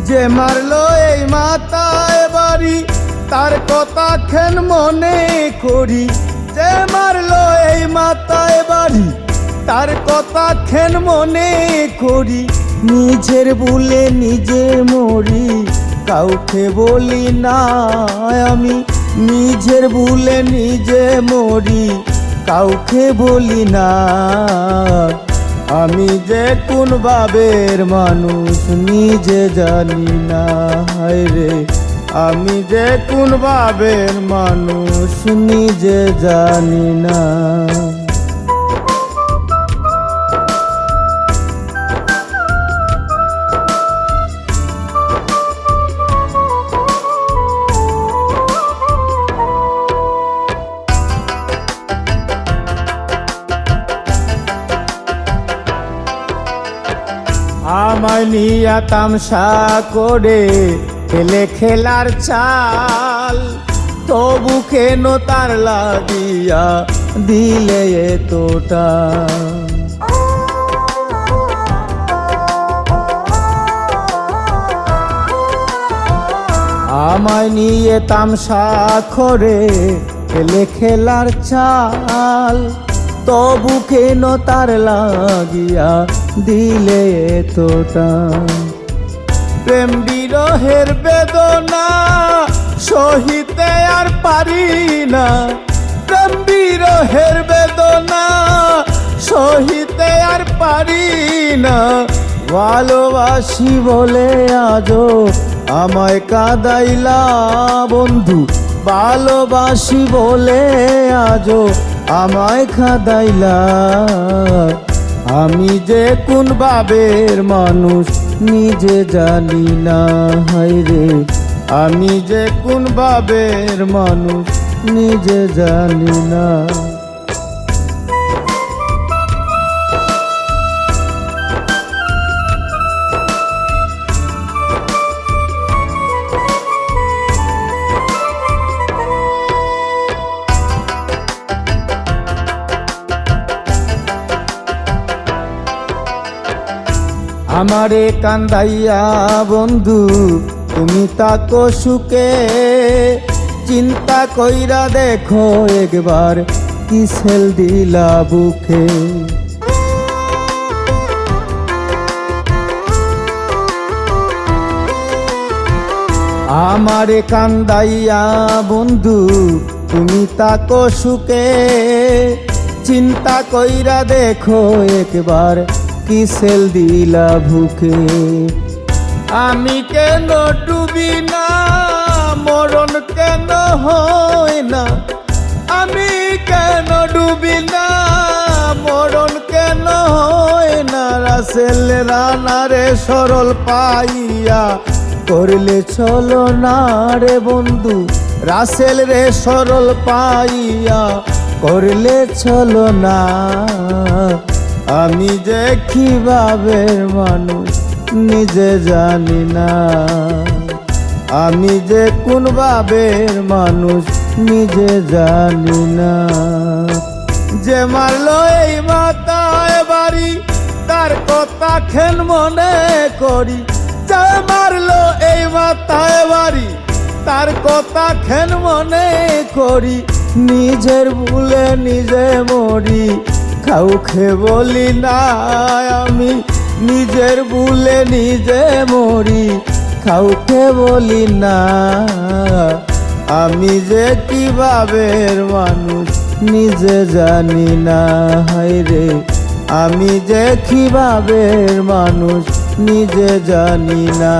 যে মারলো এই মাথায় বাড়ি তার কথা খেন মনে করি। যে মারলো এই মাথায় বাড়ি তার কথা খেন মনে করি। নিজের ভুলে নিজে মরি কাউকে বলি না আমি। নিজের ভুলে নিজে মরি কাউকে বলি না। আমি যে কোন ভাবের মানুষ নিজে জানি না। হায় রে আমি যে কোন ভাবের মানুষ নিজে জানি না। আমায় নিয়া তামসা করে খেলে খেলার চাল, তবু কেন তার লাগিয়া দিলে এতটা। আমায় নিয়ে তামসা করে খেলে খেলার চাল, তবু কেন তার লাগিয়া দিলে এতটা। প্রেম বিরহের বেদনা সহিতে আর পারি না। প্রেম বিরহের বেদনা সহিতে আর পারি না। ভালোবাসি বলে আজও আমায় কাঁদাইলা বন্ধু। ভালোবাসি বলে আজও আমায় কাঁদাইলা। আমি যে কোন ভাবের মানুষ নিজে জানি না। হায় রে আমি যে কোন ভাবের মানুষ নিজে জানি না। আমারে কান্দাইয়া বন্ধু তুমি তাকো সুখে। চিন্তা কইরা দেখো একবার কি সেল দিলা বুকে। আমারে কান্দাইয়া বন্ধু তুমি তাকো সুখে। চিন্তা কইরা দেখো একবার কি সেল দিলা ভুকে। আমি কেন ডুবি না মরণ কেন হয় না। আমি কেন ডুবি না মরণ কেন হয় না। রাসেল রানারে সরল পাইয়া করলে চলো না রে বন্ধু। রাসেল রে সরল পাইয়া করলে চলো না। আমি যে কি ভাবের মানুষ নিজে জানি না। আমি যে কোন ভাবের মানুষ নিজে জানি না। যে মারলো এই মাথায় বাড়ি তার কথা খেন মনে করি। যে মারলো এই মাথায় বাড়ি তার কথা খেন মনে করি। নিজের ভুলে নিজে মরি কাউকে বলি না আমি। নিজের ভুলে নিজে মরি কাউকে বলি না। আমি যে কি ভাবের মানুষ নিজে জানি না। হায় রে আমি যে কি ভাবের মানুষ নিজে জানি না।